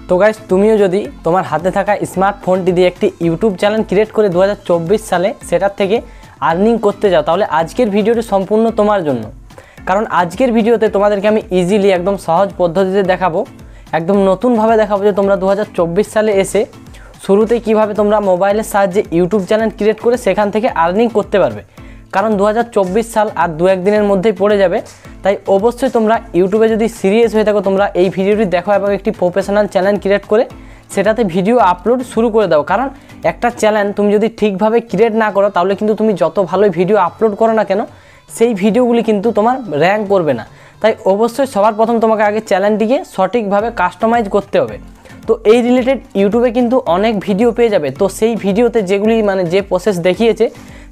তো গাইস তুমিও যদি তোমার হাতে থাকা স্মার্টফোনটি দিয়ে একটি ইউটিউব চ্যানেল ক্রিয়েট করে 2024 সালে সেটার থেকে আর্নিং করতে যাও, তাহলে আজকের ভিডিওটি সম্পূর্ণ তোমার জন্য। কারণ আজকের ভিডিওতে তোমাদেরকে আমি ইজিলি একদম সহজ পদ্ধতিতে দেখাবো, একদম নতুনভাবে দেখাবো যে তোমরা 2024 সালে এসে শুরুতেই কিভাবে তোমরা মোবাইলের সাহায্যে ইউটিউব চ্যানেল ক্রিয়েট করে সেখান থেকে আর্নিং করতে পারবে। কারণ 2024 সাল আর 2-1 দিনের মধ্যেই পড়ে যাবে, তাই অবশ্যই তোমরা ইউটিউবে যদি সিরিয়াস হয়ে থাকো তোমরা এই ভিডিওটি দেখো এবং একটি প্রফেশনাল চ্যানেল ক্রিয়েট করে সেটাতে ভিডিও আপলোড শুরু করে দাও। কারণ একটা চ্যানেল তুমি যদি ঠিকভাবে ক্রিয়েট না করো তাহলে কিন্তু তুমি যত ভালোই ভিডিও আপলোড করো না কেন সেই ভিডিওগুলি কিন্তু তোমার র্যাঙ্ক করবে না। তাই অবশ্যই সবার প্রথম তোমাকে আগে চ্যানেলটিকে সঠিকভাবে কাস্টমাইজ করতে হবে। তো এই রিলেটেড ইউটিউবে কিন্তু অনেক ভিডিও পেয়ে যাবে। তো সেই ভিডিওতে যেগুলি যে প্রসেস দেখিয়েছে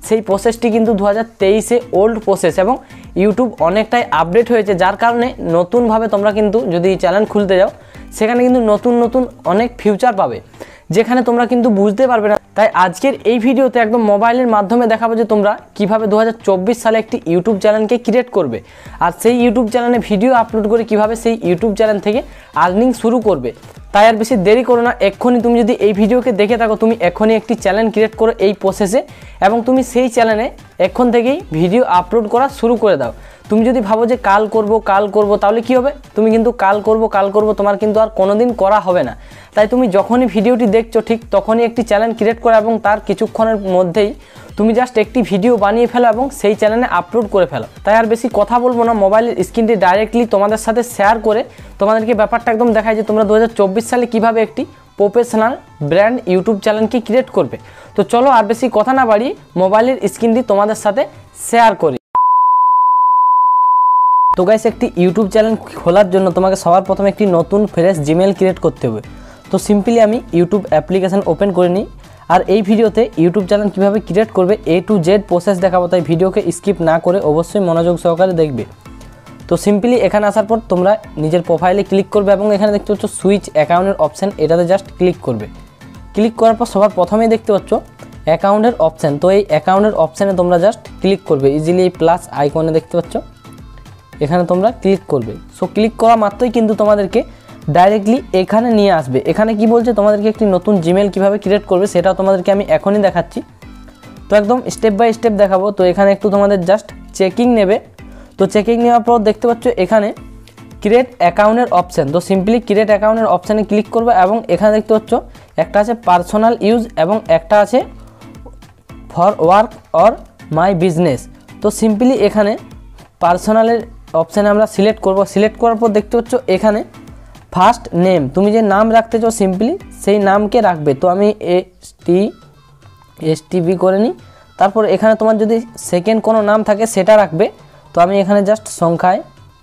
সেই প্রসেসটি কিন্তু 2023-এ ওল্ড প্রসেস এবং ইউটিউব অনেকটাই আপডেট হয়েছে, যার কারণে নতুনভাবে তোমরা কিন্তু যদি চ্যানেল খুলতে যাও সেখানে কিন্তু নতুন অনেক ফিউচার পাবে, যেখানে তোমরা কিন্তু বুঝতে পারবে না। তাই আজকের এই ভিডিওতে একদম মোবাইলের মাধ্যমে দেখাবো যে তোমরা কিভাবে 2024 সালে একটি ইউটিউব চ্যানেলকে ক্রিয়েট করবে আর সেই ইউটিউব চ্যানেলে ভিডিও আপলোড করে কিভাবে সেই ইউটিউব চ্যানেল থেকে আর্নিং শুরু করবে। তাই আর বেশি দেরি করো না, এক্ষুনি তুমি যদি এই ভিডিওকে দেখে থাকো তুমি এক্ষুনি একটি চ্যানেল ক্রিয়েট করো এই প্রসেসে এবং তুমি সেই চ্যানেলে এখন থেকেই ভিডিও আপলোড করা শুরু করে দাও। তুমি যদি ভাবো যে কাল করব তাহলে কি হবে, তুমি কিন্তু কাল করব তোমার কিন্তু আর কোনোদিন করা হবে না। তাই তুমি যখনই ভিডিওটি দেখছো ঠিক তখনই একটি চ্যানেল ক্রিয়েট করো এবং তার কিছুক্ষণের মধ্যেই তুমি জাস্ট একটি ভিডিও বানিয়ে ফেলো এবং সেই চ্যানেলে আপলোড করে ফেলো। তাই আর বেশি কথা বলবো না, মোবাইলের স্ক্রিনটি ডাইরেক্টলি তোমাদের সাথে শেয়ার করে তোমাদেরকে ব্যাপারটা একদম দেখায় যে তোমরা 2024 সালে কিভাবে একটি প্রফেশনাল ব্র্যান্ড ইউটিউব চ্যানেলকে ক্রিয়েট করবে। তো চলো আর বেশি কথা না বাড়িয়ে মোবাইলের স্ক্রিনটি তোমাদের সাথে শেয়ার করি। তো গাইস একটি ইউটিউব চ্যানেল খোলার জন্য তোমাকে সবার প্রথমে একটি নতুন ফ্রেশ জিমেল ক্রিয়েট করতে হবে। তো সিম্পলি আমি ইউটিউব অ্যাপ্লিকেশান ওপেন করে নিই আর এই ভিডিওতে ইউটিউব চ্যানেল কীভাবে ক্রিয়েট করবে A to Z প্রসেস দেখাবো, তাই ভিডিওকে স্কিপ না করে অবশ্যই মনোযোগ সহকারে দেখবে। তো সিম্পলি এখানে আসার পর তোমরা নিজের প্রোফাইলে ক্লিক করবে এবং এখানে দেখতে পাচ্ছ সুইচ অ্যাকাউন্টের অপশান, এটাতে জাস্ট ক্লিক করবে। ক্লিক করার পর সবার প্রথমেই দেখতে পাচ্ছ অ্যাকাউন্টের অপশান। তো এই অ্যাকাউন্টের অপশানে তোমরা জাস্ট ক্লিক করবে, ইজিলি এই প্লাস আইকনে দেখতে পাচ্ছ এখানে তোমরা ক্লিক করবে। সো ক্লিক করা মাত্রই কিন্তু তোমাদেরকে ডাইরেক্টলি এখানে নিয়ে আসবে। এখানে কি বলছে তোমাদেরকে একটি নতুন জিমেল কিভাবে ক্রিয়েট করবে সেটাও তোমাদেরকে আমি এখনই দেখাচ্ছি। তো একদম স্টেপ বাই স্টেপ দেখাবো। তো এখানে একটু তোমাদের জাস্ট চেকিং নেবে। তো চেকিং নেওয়ার পর দেখতে পাচ্ছ এখানে ক্রিয়েট অ্যাকাউন্টের অপশান। তো সিম্পলি ক্রিয়েট অ্যাকাউন্টের অপশানে ক্লিক করবে এবং এখানে দেখতে পাচ্ছ একটা আছে পার্সোনাল ইউজ এবং একটা আছে for work or my business. তো সিম্পলি এখানে পার্সোনালের অপশানে আমরা সিলেক্ট করব। সিলেক্ট করার পর দেখতে পাচ্ছ এখানে ফার্স্ট নেম, তুমি যে নাম রাখতে চাও সিম্পলি সেই নামকে রাখবে। তো আমি STV করে নিই। তারপর এখানে তোমার যদি সেকেন্ড কোনো নাম থাকে সেটা রাখবে। তো আমি এখানে জাস্ট সংখ্যায়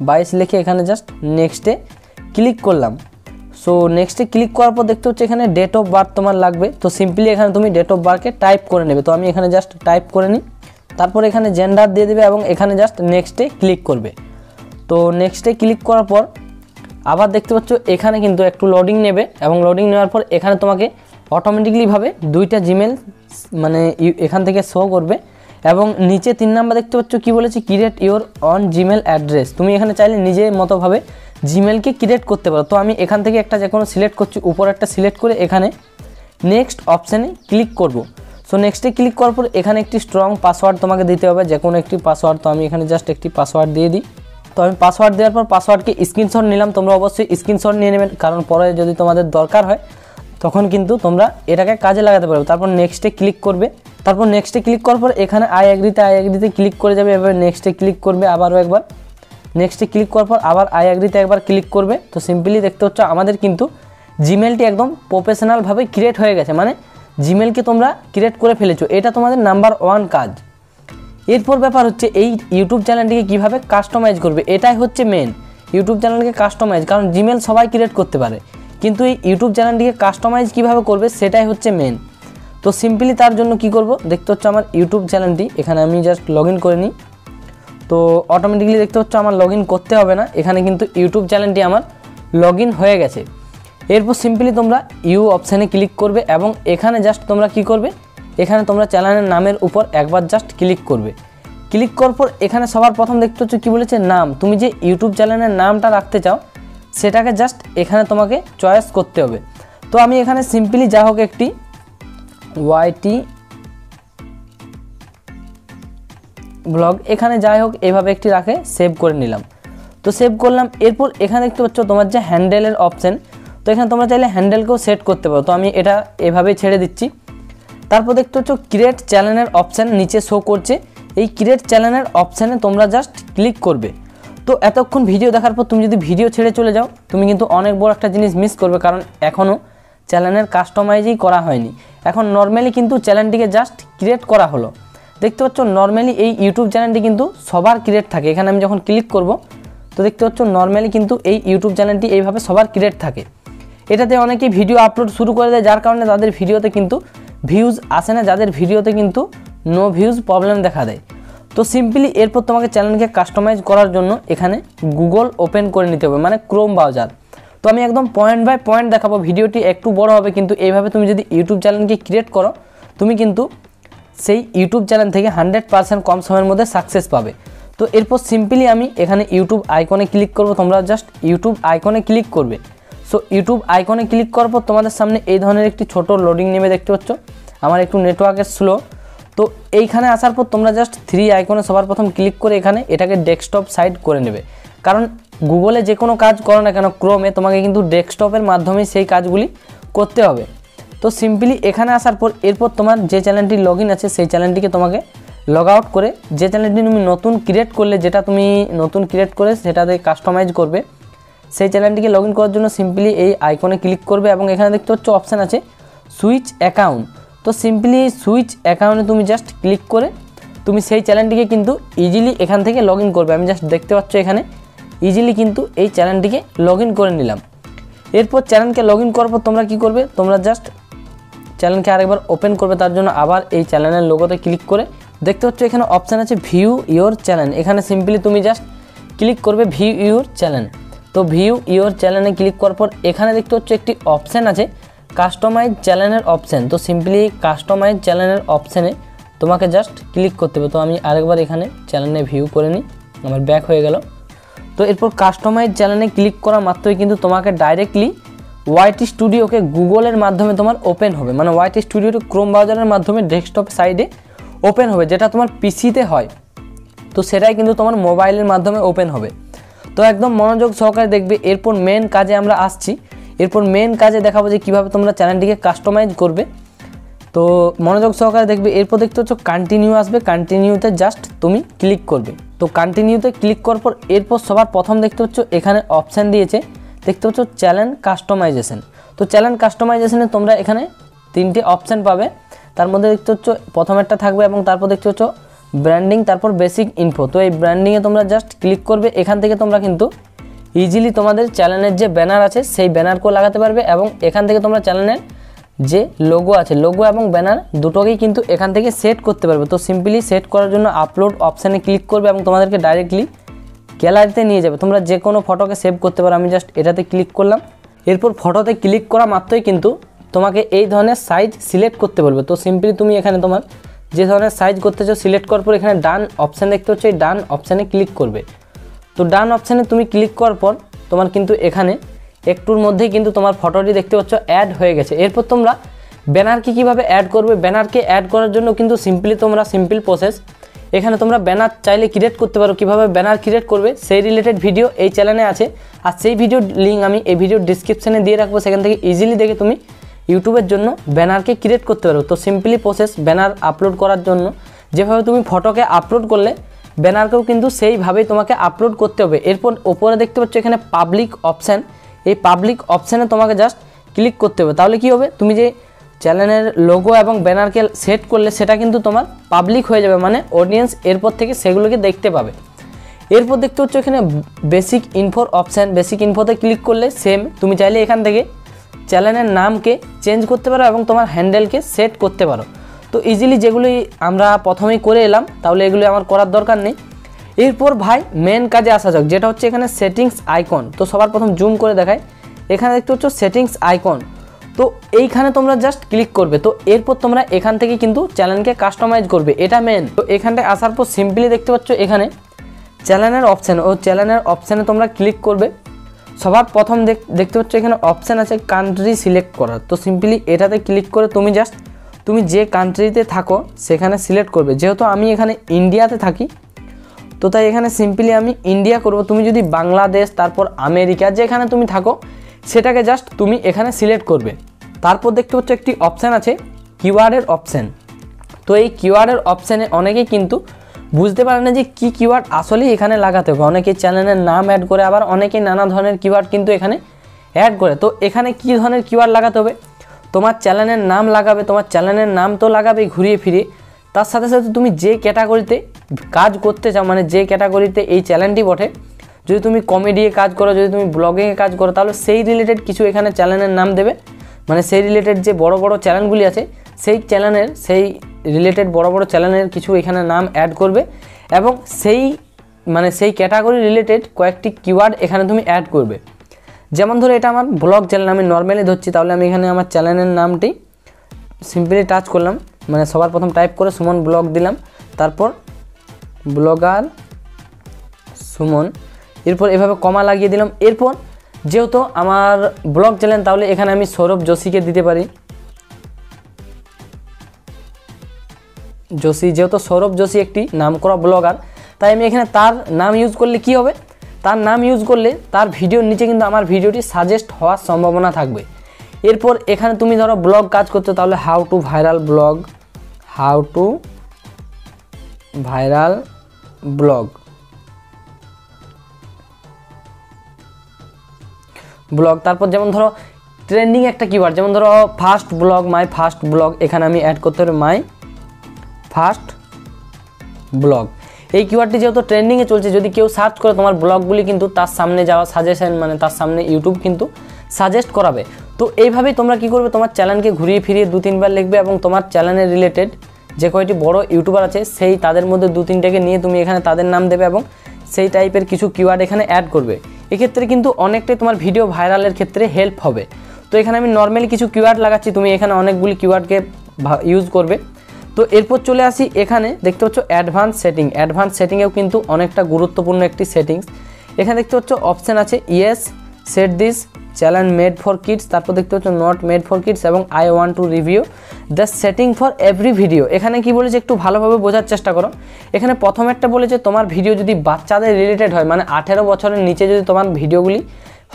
22 লিখে এখানে জাস্ট নেক্সটে ক্লিক করলাম। সো নেক্সটে ক্লিক করার পর দেখতে হচ্ছে এখানে ডেট অফ বার্থ তোমার লাগবে। তো সিম্পলি এখানে তুমি ডেট অফ বার্থকে টাইপ করে নেবে। তো আমি এখানে জাস্ট টাইপ করে নিই। তারপর এখানে জেন্ডার দিয়ে দেবে এবং এখানে জাস্ট নেক্সটে ক্লিক করবে। তো নেক্সটে ক্লিক করার পর আবার দেখতে পাচ্ছ এখানে কিন্তু একটু লোডিং নেবে এবং লোডিং নেওয়ার পর এখানে তোমাকে অটোমেটিকলিভাবে দুইটা জিমেল এখান থেকে শো করবে এবং নিচে 3 নাম্বার দেখতে পাচ্ছ কি বলেছে create your on Gmail address. তুমি এখানে চাইলে নিজের মতোভাবে জিমেলকে ক্রিয়েট করতে পারো। তো আমি এখান থেকে একটা যে কোনো সিলেক্ট করছি, উপর একটা সিলেক্ট করে এখানে নেক্সট অপশানে ক্লিক করব। সো নেক্সটে ক্লিক করার পর এখানে একটি স্ট্রং পাসওয়ার্ড তোমাকে দিতে হবে, যে কোনো একটি পাসওয়ার্ড। তো আমি এখানে জাস্ট একটি পাসওয়ার্ড দিয়ে দিই। তো আমি পাসওয়ার্ড দেওয়ার পর পাসওয়ার্ডকে স্ক্রিনশট নিলাম। তোমরা অবশ্যই স্ক্রিনশট নিয়ে নেবেন, কারণ পরে যদি তোমাদের দরকার হয় তখন কিন্তু তোমরা এটাকে কাজে লাগাতে পারবে। তারপর নেক্সটে ক্লিক করবে। তারপর নেক্সটে ক্লিক করার পর এখানে আই অ্যাগ্রিতে ক্লিক করে যাবে। এবার নেক্সটে ক্লিক করবে আবারও একবার। নেক্সটে ক্লিক করার পর আবার আই অ্যাগ্রিতে একবার ক্লিক করবে। তো সিম্পলি দেখতে হচ্ছে আমাদের কিন্তু জিমেলটি একদম প্রফেশনালভাবে ক্রিয়েট হয়ে গেছে, মানে জিমেলকে তোমরা ক্রিয়েট করে ফেলেছো। এটা তোমাদের নাম্বার 1 কাজ। এরপর ব্যাপার হচ্ছে এই ইউটিউব চ্যানেলটিকে কীভাবে কাস্টমাইজ করবে, এটাই হচ্ছে মেন। ইউটিউব চ্যানেলকে কাস্টমাইজ, কারণ জিমেল সবাই ক্রিয়েট করতে পারে কিন্তু এই ইউটিউব চ্যানেলটিকে কাস্টমাইজ কীভাবে করবে সেটাই হচ্ছে মেন। তো সিম্পলি তার জন্য কি করব, দেখতে হচ্ছে আমার ইউটিউব চ্যানেলটি এখানে আমি জাস্ট লগ ইন করে নিই। তো অটোমেটিকলি দেখতে হচ্ছে আমার লগ ইন করতে হবে না, এখানে কিন্তু ইউটিউব চ্যানেলটি আমার লগ ইন হয়ে গেছে। এরপর সিম্পলি তোমরা ইউ অপশানে ক্লিক করবে এবং এখানে জাস্ট তোমরা কি করবে, এখানে তোমরা চ্যানেলের নামের উপর একবার জাস্ট ক্লিক করবে। ক্লিক করার পর এখানে সবার প্রথম দেখতে হচ্ছে কী বলেছে নাম। তুমি যে ইউটিউব চ্যানেলের নামটা রাখতে চাও সেটাকে জাস্ট এখানে তোমাকে চয়েস করতে হবে। তো আমি এখানে সিম্পলি যা হোক একটি ওয়াইটি ব্লগ এখানে যাই হোক এভাবে একটি রাখে সেভ করে নিলাম। তো সেভ করলাম। এরপর এখানে দেখতে পাচ্ছ তোমার যে হ্যান্ডেলের অপশান, তো এখানে তোমরা চাইলে হ্যান্ডেলকেও সেট করতে পারো। তো আমি এটা এভাবেই ছেড়ে দিচ্ছি। তারপর দেখতে পাচ্ছ ক্রিয়েট চ্যানেলের অপশান নিচে শো করছে। এই ক্রিয়েট চ্যানেলের অপশানে তোমরা জাস্ট ক্লিক করবে। তো এতক্ষণ ভিডিও দেখার পর তুমি যদি ভিডিও ছেড়ে চলে যাও, তুমি কিন্তু অনেক বড় একটা জিনিস মিস করবে, কারণ এখনও চ্যানেলের কাস্টমাইজই করা হয়নি। এখন নর্মালি কিন্তু চ্যানেলটিকে জাস্ট ক্রিয়েট করা হলো। দেখতে পাচ্ছ নর্মালি এই ইউটিউব চ্যানেলটি কিন্তু সবার ক্রিয়েট থাকে। এখানে আমি যখন ক্লিক করব তো দেখতে পাচ্ছ নর্মালি কিন্তু এই ইউটিউব চ্যানেলটি এইভাবে সবার ক্রিয়েট থাকে। এটাতে অনেকেই ভিডিও আপলোড শুরু করে দেয়, যার কারণে তাদের ভিডিওতে কিন্তু ভিউজ আসে না, যাদের ভিডিওতে কিন্তু নো ভিউজ প্রবলেম দেখা দেয়। তো সিম্পলি এরপর তোমাকে চ্যানেলকে কাস্টমাইজ করার জন্য এখানে গুগল ওপেন করে নিতে হবে, মানে ক্রোম ব্রাউজার। তো আমি একদম পয়েন্ট বাই পয়েন্ট দেখাবো, ভিডিওটি একটু বড় হবে, কিন্তু এইভাবে তুমি যদি ইউটিউব চ্যানেলকে ক্রিয়েট করো তুমি কিন্তু সেই ইউটিউব চ্যানেল থেকে 100% কম সময়ের মধ্যে সাকসেস পাবে। তো এরপর সিম্পলি আমি এখানে ইউটিউব আইকনে ক্লিক করব। তোমরা জাস্ট ইউটিউব আইকনে ক্লিক করবে। সো ইউটিউব আইকনে ক্লিক করার পর তোমাদের সামনে এই ধরনের একটি ছোট লোডিং নেমে, দেখতে পাচ্ছ আমার একটু নেটওয়ার্কের স্লো। তো এইখানে আসার পর তোমরা জাস্ট 3 আইকনে সবার প্রথম ক্লিক করে এখানে এটাকে ডেস্কটপ সাইড করে নেবে, কারণ গুগলে যে কোনো কাজ করো না কেন ক্রোমে তোমাকে কিন্তু ডেস্কটপের মাধ্যমে সেই কাজগুলি করতে হবে। তো সিম্পলি এখানে আসার পর এরপর তোমার যে চ্যানেলটি লগ ইন আছে সেই চ্যানেলটিকে তোমাকে লগ আউট করে যে চ্যানেলটি তুমি নতুন ক্রিয়েট করলে, যেটা তুমি নতুন ক্রিয়েট করে সেটাতে কাস্টমাইজ করবে, সেই চ্যানেলটিকে লগ ইন করার জন্য সিম্পলি এই আইকনে ক্লিক করবে এবং এখানে দেখতে পাচ্ছ অপশান আছে সুইচ অ্যাকাউন্ট। তো সিম্পলি এই সুইচ অ্যাকাউন্টে তুমি জাস্ট ক্লিক করে তুমি সেই চ্যানেলটিকে কিন্তু ইজিলি এখান থেকে লগ ইন করবে। আমি জাস্ট দেখতে পাচ্ছ এখানে ইজিলি কিন্তু এই চ্যানেলটিকে লগ ইন করে নিলাম। এরপর চ্যানেলকে লগ ইন করার পর তোমরা কী করবে, তোমরা জাস্ট চ্যানেলকে আরেকবার ওপেন করবে। তার জন্য আবার এই চ্যানেলের লোগোতে ক্লিক করে দেখতে পাচ্ছ এখানে অপশান আছে ভিউ ইওর চ্যানেল। এখানে সিম্পলি তুমি জাস্ট ক্লিক করবে ভিউ ইওর চ্যানেল। তো ভিউ ইওর চ্যানেলে ক্লিক করার পর এখানে দেখতে পাচ্ছ একটি অপশান আছে কাস্টমাইজ চ্যানেলের অপশান। তো সিম্পলি কাস্টমাইজ চ্যানেলের অপশানে তোমাকে জাস্ট ক্লিক করতে হবে। তো আমি আরেকবার এখানে চ্যানেলে ভিউ করে নিই, আমার ব্যাক হয়ে গেল। তো এরপর কাস্টমাইজ চ্যানেলে ক্লিক করা মাত্রই কিন্তু তোমাকে ডাইরেক্টলি ওয়াইটি স্টুডিওকে গুগলের মাধ্যমে তোমার ওপেন হবে, মানে ওয়াইটি স্টুডিওটি ক্রোম ব্রাউজারের মাধ্যমে ডেস্কটপ সাইডে ওপেন হবে, যেটা তোমার পিসিতে হয়। তো সেটাই কিন্তু তোমার মোবাইলের মাধ্যমে ওপেন হবে। তো একদম মনোযোগ সহকারে দেখবে। এরপর মেন কাজে আমরা আসছি। এরপর মেন কাজে দেখাবো যে কীভাবে তোমরা চ্যানেলটিকে কাস্টমাইজ করবে। তো মনোযোগ সহকারে দেখবে। এরপর দেখতে পাচ্ছ কন্টিনিউ আসবে, কন্টিনিউতে জাস্ট তুমি ক্লিক করবে। তো কন্টিনিউতে ক্লিক করার পর এরপর সবার প্রথম দেখতে পাচ্ছ এখানে অপশান দিয়েছে, দেখতে পাচ্ছ চ্যানেল কাস্টমাইজেশন। তো চ্যানেল কাস্টমাইজেশনে তোমরা এখানে 3টে অপশান পাবে। তার মধ্যে দেখতে পাচ্ছ প্রথমেরটা থাকবে এবং তারপর দেখতে পাচ্ছ ব্র্যান্ডিং, তারপর বেসিক ইনফো। তো এই ব্র্যান্ডিংয়ে তোমরা জাস্ট ক্লিক করবে। এখান থেকে তোমরা কিন্তু ইজিলি তোমাদের চ্যানেলের যে ব্যানার আছে সেই ব্যানারকেও লাগাতে পারবে এবং এখান থেকে তোমরা চ্যানেলের যে লোগো আছে, লোগো এবং ব্যানার দুটোকেই কিন্তু এখান থেকে সেট করতে পারবে। তো সিম্পলি সেট করার জন্য আপলোড অপশানে ক্লিক করবে এবং তোমাদেরকে ডাইরেক্টলি গ্যালারিতে নিয়ে যাবে। তোমরা যে কোনো ফটোকে সেভ করতে পারো। আমি জাস্ট এটাতে ক্লিক করলাম। এরপর ফটোতে ক্লিক করা মাত্রই কিন্তু তোমাকে এই ধরনের সাইজ সিলেক্ট করতে বলবে। তো সিম্পলি তুমি এখানে তোমার যে ধরনের সাইজ করতে চাও সিলেক্ট করার পর এখানে ডান অপশান দেখতে হচ্ছে, এই ডান অপশানে ক্লিক করবে। তো ডান অপশানে তুমি ক্লিক করার পর তোমার কিন্তু এখানে একটুর মধ্যেই কিন্তু তোমার ফটোটি দেখতে পাচ্ছ অ্যাড হয়ে গেছে। এরপর তোমরা ব্যানারকে কীভাবে অ্যাড করবে, ব্যানারকে অ্যাড করার জন্য কিন্তু সিম্পল প্রসেস। এখানে তোমরা ব্যানার চাইলে ক্রিয়েট করতে পারো। কীভাবে ব্যানার ক্রিয়েট করবে সেই রিলেটেড ভিডিও এই চ্যানেলে আছে, আর সেই ভিডিওর লিঙ্ক আমি এই ভিডিওর ডিসক্রিপশানে দিয়ে রাখবো। সেখান থেকে ইজিলি দেখে তুমি ইউটিউবের জন্য ব্যানারকে ক্রিয়েট করতে পারো। তো সিম্পলি প্রসেস ব্যানার আপলোড করার জন্য যেভাবে তুমি ফটোকে আপলোড করলে ব্যানারকেও কিন্তু সেইভাবেই তোমাকে আপলোড করতে হবে। এরপর ওপরে দেখতে পাচ্ছ এখানে পাবলিক অপশান, এই পাবলিক অপশানে তোমাকে জাস্ট ক্লিক করতে হবে। তাহলে কি হবে, তুমি যে চ্যানেলের লোগো এবং ব্যানারকে সেট করলে সেটা কিন্তু তোমার পাবলিক হয়ে যাবে, মানে অডিয়েন্স এরপর থেকে সেগুলোকে দেখতে পাবে। এরপর দেখতে পাচ্ছ এখানে বেসিক ইনফোর অপশান, বেসিক ইনফোতে ক্লিক করলে সেম তুমি চাইলে এখান থেকে চ্যানেলের নামকে চেঞ্জ করতে পারো এবং তোমার হ্যান্ডেলকে সেট করতে পারো। তো ইজিলি যেগুলি আমরা প্রথমেই করে এলাম, তাহলে এগুলি আমার করার দরকার নেই। এরপর ভাই মেন কাজে আসা যাক, যেটা হচ্ছে এখানে সেটিংস আইকন। তো সবার প্রথম জুম করে দেখায়, এখানে দেখতে পাচ্ছ সেটিংস আইকন। তো এইখানে তোমরা জাস্ট ক্লিক করবে। তো এরপর তোমরা এখান থেকে কিন্তু চ্যানেলকে কাস্টমাইজ করবে, এটা মেন। তো এখানটায় আসার পর সিম্পলি দেখতে পাচ্ছ এখানে চ্যানেলের অপশান, ও চ্যানেলের অপশানে তোমরা ক্লিক করবে। সবার প্রথম দেখতে পাচ্ছ এখানে অপশান আছে কান্ট্রি সিলেক্ট করার। তো সিম্পলি এটাতে ক্লিক করে তুমি যে কান্ট্রিতে থাকো সেখানে সিলেক্ট করবে। যেহেতু আমি এখানে ইন্ডিয়াতে থাকি তো তাই এখানে সিম্পলি আমি ইন্ডিয়া করব। তুমি যদি বাংলাদেশ তারপর আমেরিকা যেখানে তুমি থাকো সেটাকে জাস্ট তুমি এখানে সিলেক্ট করবে। তারপর দেখতে পাচ্ছ একটি অপশান আছে কিওয়ার্ডের অপশান। তো এই কিওয়ার্ডের অপশানে অনেকেই কিন্তু বুঝতে পারে না যে কী কিওয়ার্ড আসলেই এখানে লাগাতে হবে। অনেকেই চ্যানেলের নাম অ্যাড করে, আবার অনেকেই নানা ধরনের কিওয়ার্ড কিন্তু এখানে অ্যাড করে। তো এখানে কী ধরনের কিওয়ার্ড লাগাতে হবে, তোমার চ্যানেলের নাম লাগাবে। তোমার চ্যানেলের নাম তো লাগাবে ঘুরিয়ে ফিরিয়ে, তার সাথে সাথে তুমি যে ক্যাটাগরিতে কাজ করতে চাও, মানে যে ক্যাটাগরিতে এই চ্যানেলটি বটে, যদি তুমি কমেডিয়ে কাজ করো, যদি তুমি ব্লগিংয়ে কাজ করো, তাহলে সেই রিলেটেড কিছু এখানে চ্যানেলের নাম দেবে। মানে সেই রিলেটেড যে বড় বড় চ্যানেলগুলি আছে সেই চ্যানেলের সেই রিলেটেড বড় বড় চ্যানেলের কিছু এখানে নাম অ্যাড করবে এবং সেই ক্যাটাগরি রিলেটেড কয়েকটি কিওয়ার্ড এখানে তুমি অ্যাড করবে। যেমন ধরো এটা আমার ব্লগ চ্যানেল, আমি নর্মালি ধরছি, তাহলে আমি এখানে আমার চ্যানেলের নামটি সিম্পলি টাচ করলাম, মানে সবার প্রথম টাইপ করে সুমন ব্লগ দিলাম, তারপর ব্লগার সুমন, এরপর এভাবে কমা লাগিয়ে দিলাম। এরপর যেহেতু আমার ব্লগ চ্যানেল তাহলে এখানে আমি সৌরভ যোশীকে দিতে পারি। যেহেতু সৌরভ যোশী একটি নামকরা ব্লগার, তাই আমি এখানে তার নাম ইউজ করলে কি হবে, তার নাম ইউজ করলে তার ভিডিওর নিচে কিন্তু আমার ভিডিওটি সাজেস্ট হওয়ার সম্ভাবনা থাকবে। এরপর এখানে তুমি ধরো ব্লগ কাজ করছো, তাহলে হাউ টু ভাইরাল ব্লগ তারপর যেমন ধরো ট্রেন্ডিং একটা কিওয়ার্ড, যেমন ধরো first blog, my first blog, এখানে আমি অ্যাড করতে হবে মাই ফার্স্ট ব্লগ। এই কিওয়ার্ডটি যেহেতু ট্রেন্ডিংয়ে চলছে, যদি কেউ সার্চ করে তোমার ব্লগগুলি কিন্তু তার সামনে যাওয়া সাজেশন, মানে তার সামনে ইউটিউব কিন্তু সাজেস্ট করাবে। তো এইভাবেই তোমরা কি করবে, তোমার চ্যানেলকে ঘুরিয়ে ফিরিয়ে 2-3 বার লিখবে এবং তোমার চ্যানেলের রিলেটেড যে কয়টি বড় ইউটিউবার আছে সেই তাদের মধ্যে 2-3টাকে নিয়ে তুমি এখানে তাদের নাম দেবে এবং সেই টাইপের কিছু কিওয়ার্ড এখানে অ্যাড করবে। এক্ষেত্রে কিন্তু অনেকটাই তোমার ভিডিও ভাইরালের ক্ষেত্রে হেল্প হবে। তো এখানে আমি নর্মালি কিছু কিওয়ার্ড লাগাচ্ছি, তুমি এখানে অনেকগুলি কিওয়ার্ডকে ইউজ করবে। তো এরপর চলে আসি, এখানে দেখতে পাচ্ছ অ্যাডভান্স সেটিংয়েও কিন্তু অনেকটা গুরুত্বপূর্ণ একটি সেটিংস। এখানে দেখতে পাচ্ছ অপশান আছে yes, set this channel made for kids, তারপর দেখতে পাচ্ছ নট মেড ফর কিডস এবং I want to review the setting for every video. এখানে কি বলেছে একটু ভালোভাবে বোঝার চেষ্টা করো। এখানে প্রথম একটা বলেছে তোমার ভিডিও যদি বাচ্চাদের রিলেটেড হয়, মানে 18 বছরের নিচে যদি তোমার ভিডিওগুলি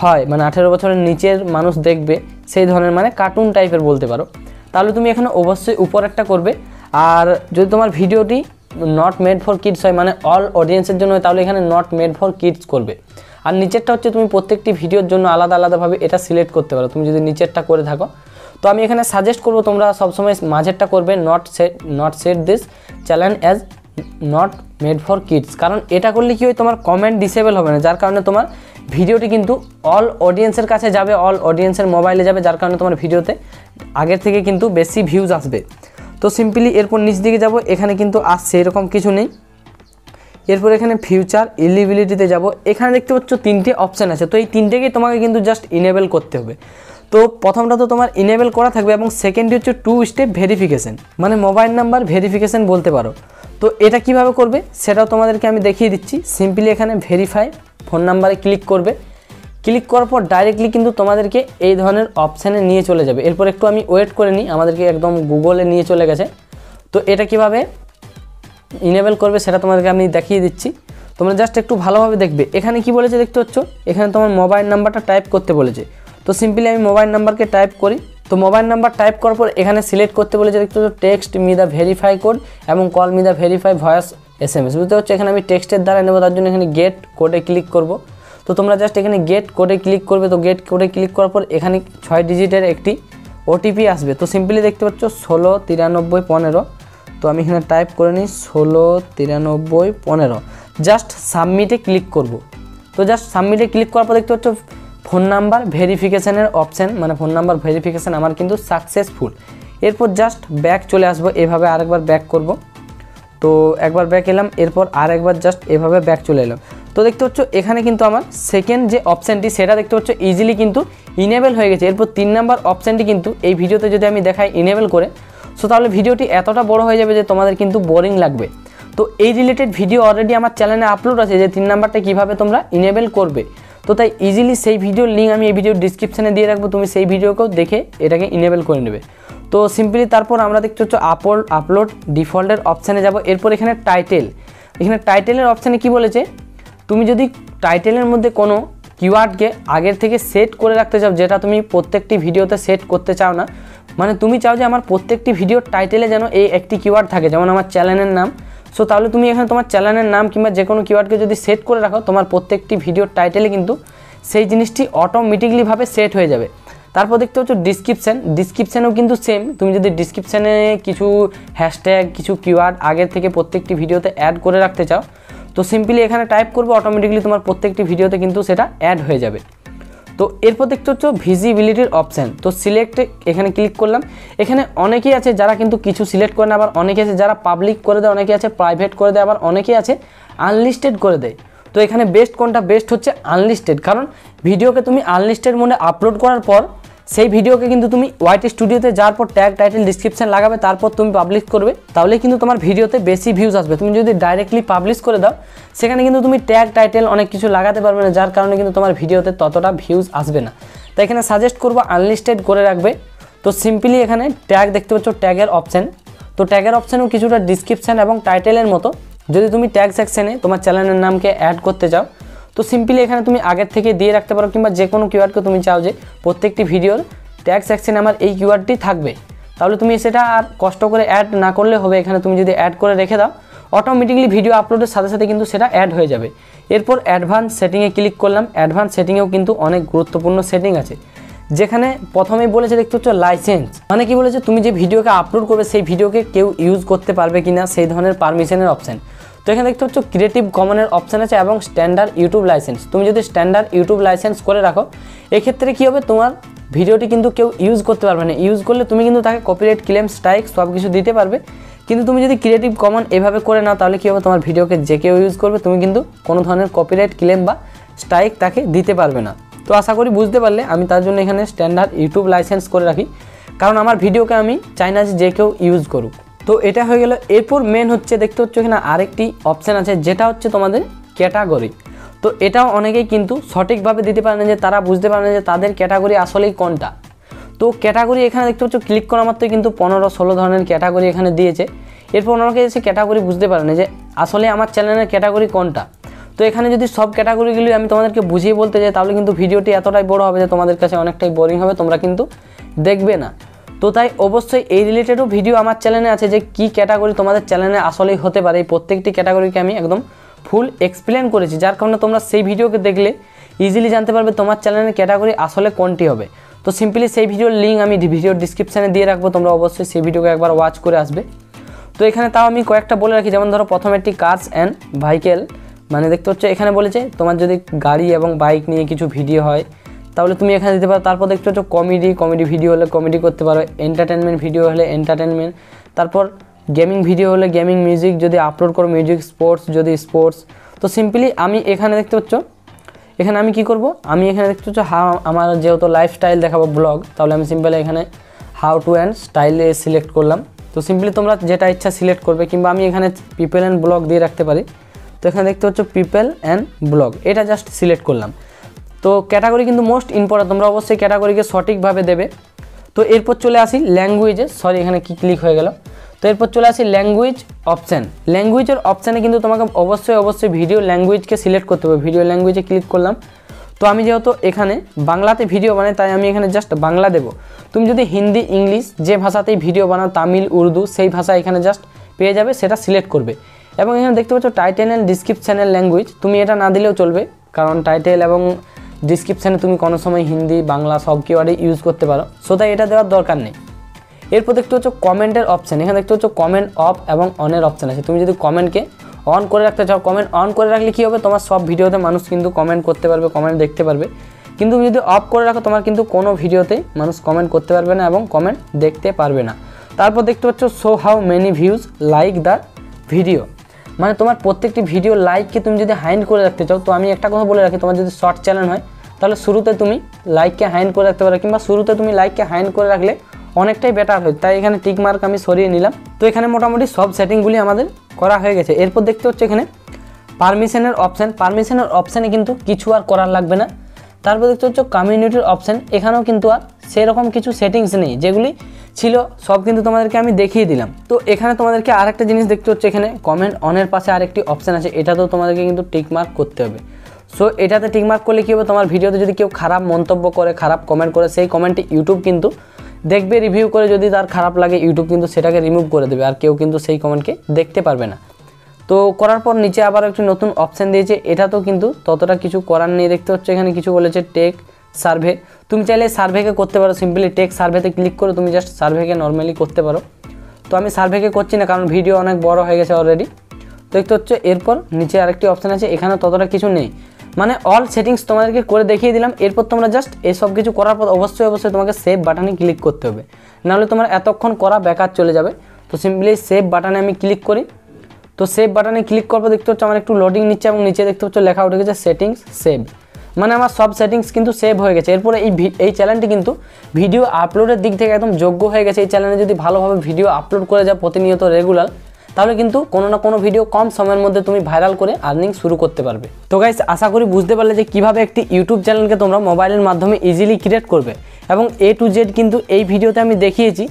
হয়, মানে 18 বছরের নিচের মানুষ দেখবে সেই ধরনের, মানে কার্টুন টাইপের বলতে পারো, তাহলে তুমি এখানে অবশ্যই উপর একটা করবে। আর যদি তোমার ভিডিওটি নট মেড ফর কিডস হয়, মানে অল অডিয়েন্সের জন্য হয়, তাহলে এখানে নট মেড ফর কিডস করবে। আর নিচেরটা হচ্ছে তুমি প্রত্যেকটি ভিডিওর জন্য আলাদা আলাদাভাবে এটা সিলেক্ট করতে পারো, তুমি যদি নিচেরটা করে থাকো। তো আমি এখানে সাজেস্ট করবো তোমরা সবসময় মাঝেরটা করবে, not set this channel as not made for kids, কারণ এটা করলে কি হয়, তোমার কমেন্ট ডিসেবল হবে না, যার কারণে তোমার ভিডিওটি কিন্তু অল অডিয়েন্সের কাছে যাবে, অল অডিয়েন্সের মোবাইলে যাবে, যার কারণে তোমার ভিডিওতে আগের থেকে কিন্তু বেশি ভিউজ আসবে। তো সিম্পলি এরপর নিচ দিকে যাব, এখানে কিন্তু আসছে এরকম কিছু নেই। এরপর এখানে ফিউচার এলিজিবিলিটিতে যাব, এখানে দেখতে পাচ্ছ 3টে অপশান আছে। তো এই 3টেকেই তোমাকে কিন্তু জাস্ট ইনেবল করতে হবে। তো প্রথমটা তো তোমার ইনেবল করা থাকবে এবং সেকেন্ডটি হচ্ছে 2 স্টেপ ভেরিফিকেশন, মানে মোবাইল নাম্বার ভেরিফিকেশন বলতে পারো। তো এটা কিভাবে করবে সেটাও তোমাদেরকে আমি দেখিয়ে দিচ্ছি। সিম্পলি এখানে ভেরিফাই ফোন নাম্বারে ক্লিক করবে, ক্লিক করার পর ডাইরেক্টলি কিন্তু তোমাদেরকে এই ধরনের অপশানে নিয়ে চলে যাবে। এরপর একটু আমি ওয়েট করে নিই, আমাদেরকে একদম গুগলে নিয়ে চলে গেছে। তো এটা কিভাবে ইনেবল করবে সেটা তোমাদেরকে আমি দেখিয়ে দিচ্ছি, তোমরা জাস্ট একটু ভালোভাবে দেখবে। এখানে কি বলেছে দেখতে পাচ্ছ, এখানে তোমার মোবাইল নাম্বারটা টাইপ করতে বলেছে। তো সিম্পলি আমি মোবাইল নাম্বারকে টাইপ করি। তো মোবাইল নাম্বার টাইপ করার পর এখানে সিলেক্ট করতে বলেছে দেখতে পাচ্ছ text me the verify code এবং call me the verify voice SMS, বুঝতে পারছো। এখানে আমি টেক্সটের দ্বারা নেবো, তার জন্য এখানে গেট কোডে ক্লিক করব। তো তোমরা জাস্ট এখানে গেট কোডে ক্লিক করবে। তো গেট কোডে ক্লিক করার পর এখানে 6 ডিজিটের একটি OTP আসবে। তো সিম্পলি দেখতে পাচ্ছ 169315। তো আমি এখানে টাইপ করে নিই 169315, জাস্ট সাবমিটে ক্লিক করব। তো জাস্ট সাবমিটে ক্লিক করার পর দেখতে পাচ্ছ ফোন নাম্বার ভেরিফিকেশানের অপশান, মানে ফোন নাম্বার ভেরিফিকেশান আমার কিন্তু সাকসেসফুল। এরপর জাস্ট ব্যাক চলে আসবো, এভাবে আরেকবার ব্যাক করব। তো একবার ব্যাক এলাম, এরপর আরেকবার জাস্ট এভাবে ব্যাক চলে এলাম। তো দেখতে পাচ্ছ এখানে কিন্তু আমার সেকেন্ড যে অপশানটি সেটা দেখতে পাচ্ছ ইজিলি কিন্তু ইনেবল হয়ে গেছে। এরপর 3 নাম্বার অপশানটি কিন্তু এই ভিডিওতে যদি আমি দেখাই ইনেবল করে, সো তাহলে ভিডিওটি এতটা বড় হয়ে যাবে যে তোমাদের কিন্তু বোরিং লাগবে। তো এই রিলেটেড ভিডিও অলরেডি আমার চ্যানেলে আপলোড আছে যে 3 নাম্বারটা কীভাবে তোমরা ইনেবল করবে। তো তাই ইজিলি সেই ভিডিওর লিঙ্ক আমি এই ভিডিওর ডিসক্রিপশানে দিয়ে রাখবো, তুমি সেই ভিডিওকেও দেখে এটাকে ইনেবল করে নেবে। তো সিম্পলি তারপর আমরা দেখতে হচ্ছে আপলোড ডিফল্টের অপশানে যাব। এরপর এখানে টাইটেলের অপশানে কি বলেছে, তুমি যদি টাইটেলের মধ্যে কোনো কিওয়ার্ডকে আগের থেকে সেট করে রাখতে চাও, যেটা তুমি প্রত্যেকটি ভিডিওতে সেট করতে চাও না, মানে তুমি চাও যে আমার প্রত্যেকটি ভিডিওর টাইটেলে যেন এই একটি কিওয়ার্ড থাকে, যেমন আমার চ্যানেলের নাম। সো তাহলে তুমি এখানে তোমার চ্যানেলের নাম কিংবা যে কোনো কিওয়ার্ডকে যদি সেট করে রাখো, তোমার প্রত্যেকটি ভিডিওর টাইটেলে কিন্তু সেই জিনিসটি অটোমেটিকলিভাবে সেট হয়ে যাবে। তারপর দেখতে হচ্ছে ডিসক্রিপশানেও কিন্তু সেম, তুমি যদি ডিসক্রিপশানে কিছু হ্যাশট্যাগ, কিছু কিওয়ার্ড আগের থেকে প্রত্যেকটি ভিডিওতে অ্যাড করে রাখতে চাও, তো সিম্পলি এখানে টাইপ করবে, অটোমেটিকলি তোমার প্রত্যেকটি ভিডিওতে কিন্তু সেটা অ্যাড হয়ে যাবে। তো এরপর দেখতে হচ্ছে ভিজিবিলিটির অপশান। তো সিলেক্টে এখানে ক্লিক করলাম। এখানে অনেকেই আছে যারা কিন্তু কিছু সিলেক্ট করে না, আবার অনেকে আছে যারা পাবলিক করে দেয়, অনেকে আছে প্রাইভেট করে দেয়, আবার অনেকেই আছে আনলিস্টেড করে দেয়। তো এখানে বেস্ট কোনটা, বেস্ট হচ্ছে আনলিস্টেড, কারণ ভিডিওকে তুমি আনলিস্টেড মোডে আপলোড করার পর সেই ভিডিওকে কিন্তু তুমি ওয়াইটি স্টুডিওতে যাওয়ার পর ট্যাগ, টাইটেল, ডিসক্রিপশন লাগাবে, তারপর তুমি পাবলিশ করবে, তাহলে কিন্তু তোমার ভিডিওতে বেশি ভিউজ আসবে। তুমি যদি ডাইরেক্টলি পাবলিশ করে দাও, সেখানে কিন্তু তুমি ট্যাগ, টাইটেল অনেক কিছু লাগাতে পারবে না, যার কারণে কিন্তু তোমার ভিডিওতে ততটা ভিউজ আসবে না। তাই এখানে সাজেস্ট করবো আনলিস্টেড করে রাখবে। তো সিম্পলি এখানে ট্যাগ দেখতে পাচ্ছ, ট্যাগের অপশান। তো ট্যাগের অপশানেও কিছুটা ডিসক্রিপশান এবং টাইটেলের মতো যদি তুমি ট্যাগ সেকশানে তোমার চ্যানেলের নামকে অ্যাড করতে চাও, তো সিম্পলি এখানে তুমি আগের থেকে দিয়ে রাখতে পারো, কিংবা যে কোনো কিওয়ার্ডকে তুমি চাও যে প্রত্যেকটি ভিডিওর ট্যাগ সেকশনে আমার এই কিওয়ার্ডটি থাকবে, তাহলে তুমি সেটা আর কষ্ট করে অ্যাড না করলে হবে। এখানে তুমি যদি অ্যাড করে রেখে দাও, অটোমেটিকলি ভিডিও আপলোডের সাথে সাথে কিন্তু সেটা অ্যাড হয়ে যাবে। এরপর অ্যাডভান্স সেটিংয়ে ক্লিক করলাম। অ্যাডভান্স সেটিংয়েও কিন্তু অনেক গুরুত্বপূর্ণ সেটিং আছে, যেখানে প্রথমেই বলেছে দেখতে হচ্ছে লাইসেন্স, মানে কি বলেছে, তুমি যে ভিডিওকে আপলোড করবে সেই ভিডিওকে কেউ ইউজ করতে পারবে কিনা, সেই ধরনের পারমিশনের অপশান। তো এখানে দেখতে হচ্ছে ক্রিয়েটিভ কমনের অপশান আছে এবং স্ট্যান্ডার্ড ইউটিউব লাইসেন্স। তুমি যদি স্ট্যান্ডার্ড ইউটিউব লাইসেন্স করে রাখো, এক্ষেত্রে কী হবে, তোমার ভিডিওটি কিন্তু কেউ ইউজ করতে পারবে না। ইউজ করলে তুমি কিন্তু তাকে কপিরাইট ক্লেম, স্ট্রাইক সব কিছু দিতে পারবে, কিন্তু তুমি যদি ক্রিয়েটিভ কমন এভাবে করে নাও, তাহলে কী হবে, তোমার ভিডিওকে যে কেউ ইউজ করবে, তুমি কিন্তু কোনো ধরনের কপিরাইট ক্লেম বা স্ট্রাইক তাকে দিতে পারবে না। তো আশা করি বুঝতে পারলে, আমি তার জন্য এখানে স্ট্যান্ডার্ড ইউটিউব লাইসেন্স করে রাখি, কারণ আমার ভিডিওকে আমি চাই না যে কেউ ইউজ করুক। তো এটা হয়ে গেল। এরপর মেন হচ্ছে দেখতে হচ্ছে এখানে আরেকটি অপশান আছে, যেটা হচ্ছে তোমাদের ক্যাটাগরি। তো এটাও অনেকেই কিন্তু সঠিকভাবে দিতে পারে না, যে তারা বুঝতে পারে না যে তাদের ক্যাটাগরি আসলেই কোনটা। তো ক্যাটাগরি এখানে দেখতে হচ্ছে ক্লিক করা মাত্রই কিন্তু 15-16 ধরনের ক্যাটাগরি এখানে দিয়েছে। এরপর অনেকে এসে ক্যাটাগরি বুঝতে পারে না যে আসলে আমার চ্যানেলের ক্যাটাগরি কোনটা। তো এখানে যদি সব ক্যাটাগরিগুলি আমি তোমাদেরকে বুঝিয়ে বলতে যাই, তাহলে কিন্তু ভিডিওটি এতটাই বড় হবে যে তোমাদের কাছে অনেকটাই বোরিং হবে, তোমরা কিন্তু দেখবে না। তো তাই অবশ্যই এই রিলেটেডও ভিডিও আমার চ্যানেলে আছে, যে কী ক্যাটাগরি তোমাদের চ্যানেলে আসলেই হতে পারে। এই প্রত্যেকটি ক্যাটাগরিকে আমি একদম ফুল এক্সপ্লেন করেছি, যার কারণে তোমরা সেই ভিডিওকে দেখলে ইজিলি জানতে পারবে তোমার চ্যানেলের ক্যাটাগরি আসলে কোনটি হবে। তো সিম্পলি সেই ভিডিওর লিঙ্ক আমি ভিডিওর ডিসক্রিপশানে দিয়ে রাখবো, তোমরা অবশ্যই সেই ভিডিওকে একবার ওয়াচ করে আসবে। তো এখানে তাও আমি কয়েকটা বলে রাখি, যেমন ধরো প্রথমে একটি কার্স অ্যান্ড ভাইকেল, মানে দেখতে হচ্ছে এখানে বলেছে তোমার যদি গাড়ি এবং বাইক নিয়ে কিছু ভিডিও হয়, তাহলে তুমি এখানে দিতে পারো। তারপর দেখতে হচ্ছে কমেডি ভিডিও হলে কমেডি করতে পারো, এন্টারটেনমেন্ট ভিডিও হলে এন্টারটেনমেন্ট, তারপর গেমিং ভিডিও হলে গেমিং, মিউজিক যদি আপলোড করো মিউজিক, স্পোর্টস যদি স্পোর্টস। তো সিম্পলি আমি এখানে দেখতে পাচ্ছ, এখানে আমি কি করব, আমি এখানে দেখতে পাচ্ছ আমার যেহেতু লাইফস্টাইল দেখাবো ব্লগ, তাহলে আমি সিম্পলি এখানে হাউ টু অ্যান্ড স্টাইলে সিলেক্ট করলাম। তো সিম্পলি তোমরা যেটা ইচ্ছা সিলেক্ট করবে, কিংবা আমি এখানে পিপল অ্যান্ড ব্লগ দিয়ে রাখতে পারি। তো এখানে দেখতে পাচ্ছ পিপল অ্যান্ড ব্লগ, এটা জাস্ট সিলেক্ট করলাম। তো ক্যাটাগরি কিন্তু মোস্ট ইম্পর্টেন্ট, তোমরা অবশ্যই ক্যাটাগরিকে সঠিকভাবে দেবে। তো এরপর চলে আসি ল্যাঙ্গুয়েজে, সরি এখানে কি ক্লিক হয়ে গেল। তো এরপর চলে আসি ল্যাঙ্গুয়েজ অপশান। ল্যাঙ্গুয়েজের অপশানে কিন্তু তোমাকে অবশ্যই ভিডিও ল্যাঙ্গুয়েজকে সিলেক্ট করতে হবে। ভিডিও ল্যাঙ্গুয়েজে ক্লিক করলাম। তো আমি যেহেতু এখানে বাংলাতে ভিডিও বানাই, তাই আমি এখানে জাস্ট বাংলা দেবো। তুমি যদি হিন্দি, ইংলিশ যে ভাষাতেই ভিডিও বানাও, তামিল, উর্দু, সেই ভাষা এখানে জাস্ট পেয়ে যাবে, সেটা সিলেক্ট করবে। এবং এখানে দেখতে পাচ্ছ টাইটেল অ্যান্ড ডিসক্রিপশানের ল্যাঙ্গুয়েজ, তুমি এটা না দিলেও চলবে, কারণ টাইটেল এবং ডিসক্রিপশানে তুমি কোনো সময় হিন্দি, বাংলা সব কিওয়ার্ডে ইউজ করতে পারো, সো তাই এটা দেওয়ার দরকার নেই। এরপর দেখতে হচ্ছে কমেন্টের অপশান। এখানে দেখতে হচ্ছে কমেন্ট অফ এবং অনের অপশান আছে। তুমি যদি কমেন্টকে অন করে রাখতে চাও, কমেন্ট অন করে রাখলে কী হবে, তোমার সব ভিডিওতে মানুষ কিন্তু কমেন্ট করতে পারবে, কমেন্ট দেখতে পারবে। কিন্তু তুমি যদি অফ করে রাখো, তোমার কিন্তু কোনো ভিডিওতেই মানুষ কমেন্ট করতে পারবে না এবং কমেন্ট দেখতে পারবে না। তারপর দেখতে পাচ্ছ show how many views like the video, মানে তোমার প্রত্যেকটি ভিডিও লাইককে তুমি যদি হাইড করে রাখতে চাও। তো আমি একটা কথা বলে রাখি, তোমার যদি শর্ট চ্যানেল হয়, তাহলে শুরুতে তুমি লাইককে হাইড করে রাখতে পারো, কিংবা শুরুতে তুমি লাইককে হাইড করে রাখলে অনেকটাই বেটার হয়। তাই এখানে টিক মার্ক আমি সরিয়ে নিলাম। তো এখানে মোটামুটি সব সেটিংগুলি আমাদের করা হয়ে গেছে। এরপর দেখতে হচ্ছে এখানে পারমিশনের অপশানে কিন্তু কিছু আর করার লাগবে না। তারপর দেখতে হচ্ছে কমিউনিটির অপশান, এখানেও কিন্তু আর সেরকম কিছু সেটিংস নেই, যেগুলি ছিল সব কিন্তু তোমাদেরকে আমি দেখিয়ে দিলাম। তো এখানে তোমাদেরকে আরেকটা জিনিস দেখতে হচ্ছে, এখানে কমেন্ট অনের পাশে আরেকটি অপশান আছে, এটাতেও তোমাদেরকে কিন্তু টিকমার্ক করতে হবে। সো এটাতে টিকমার্ক করলে কী হবে, তোমার ভিডিওতে যদি কেউ খারাপ মন্তব্য করে, খারাপ কমেন্ট করে, সেই কমেন্টটি ইউটিউব কিন্তু দেখবে, রিভিউ করে যদি তার খারাপ লাগে ইউটিউব কিন্তু সেটাকে রিমুভ করে দেবে, আর কেউ কিন্তু সেই কমেন্টকে দেখতে পারবে না। তো করার পর নিচে আবার একটি নতুন অপশান দিয়েছে, এটা তো কিন্তু ততটা কিছু করার নেই। দেখতে হচ্ছে এখানে কিছু বলেছে টেক সার্ভে, তুমি চাইলে সার্ভেকে করতে পারো, সিম্পলি টেক সার্ভেতে ক্লিক করে তুমি জাস্ট সার্ভেকে নর্মালি করতে পারো। তো আমি সার্ভেকে করছি না, কারণ ভিডিও অনেক বড় হয়ে গেছে অলরেডি। দেখতে হচ্ছে এরপর নিচে আরেকটি অপশান আছে, এখানে ততটা কিছু নেই, মানে অল সেটিংস তোমাদেরকে করে দেখিয়ে দিলাম। এরপর তোমরা জাস্ট এসব কিছু করার পর অবশ্যই তোমাকে সেভ বাটনে ক্লিক করতে হবে, নাহলে তোমার এতক্ষণ করা বেকার চলে যাবে। তো সিম্পলি সেভ বাটনে আমি ক্লিক করি। তো সেভ বাটনে ক্লিক করবো, দেখতে হচ্ছে আমার একটু লোডিং নিচ্ছে এবং নিচে দেখতে হচ্ছে লেখা উঠে গেছে সেটিংস সেভ, মানে আমার সব সেটিংস কিন্তু সেভ হয়ে গেছে। এরপরে এই চ্যানেলটি কিন্তু ভিডিও আপলোডের দিক থেকে একদম যোগ্য হয়ে গেছে। এই চ্যানেলে যদি ভালোভাবে ভিডিও আপলোড করে যায় প্রতিনিয়ত রেগুলার, তাহলে কিন্তু কোনো না কোনো ভিডিও কম সময়ের মধ্যে তুমি ভাইরাল করে আর্নিং শুরু করতে পারবে। তো গাইস, আশা করি বুঝতে পারলে যে কীভাবে একটি ইউটিউব চ্যানেলকে তোমরা মোবাইলের মাধ্যমে ইজিলি ক্রিয়েট করবে, এবং A to Z কিন্তু এই ভিডিওতে আমি দেখিয়েছি।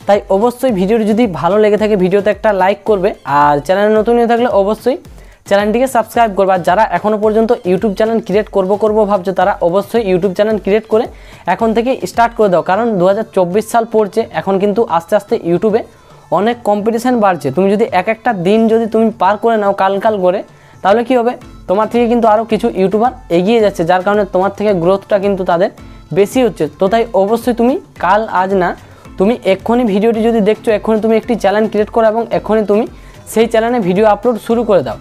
তাই অবশ্যই ভিডিওটি যদি ভালো লেগে থাকে ভিডিওতে একটা লাইক করবে, আর চ্যানেলে নতুন হয়ে থাকলে অবশ্যই চ্যানেলটিকে সাবস্ক্রাইব করবে। আর যারা এখনও পর্যন্ত ইউটিউব চ্যানেল ক্রিয়েট করবো ভাবছো, তারা অবশ্যই ইউটিউব চ্যানেল ক্রিয়েট করে এখন থেকে স্টার্ট করে দাও, কারণ 2024 সাল পড়ছে, এখন কিন্তু আস্তে আস্তে ইউটিউবে অনেক কম্পিটিশান বাড়ছে। তুমি যদি একটা দিন যদি তুমি পার করে নাও কাল করে, তাহলে কি হবে, তোমার থেকে কিন্তু আরও কিছু ইউটিউবার এগিয়ে যাচ্ছে, যার কারণে তোমার থেকে গ্রোথটা কিন্তু তাদের বেশি হচ্ছে। তো তাই অবশ্যই তুমি কাল আজ না, তুমি এক্ষুনি ভিডিওটি যদি দেখছো, এক্ষুনি তুমি একটি চ্যানেল ক্রিয়েট করো এবং এক্ষুনি তুমি সেই চ্যানেলে ভিডিও আপলোড শুরু করে দাও।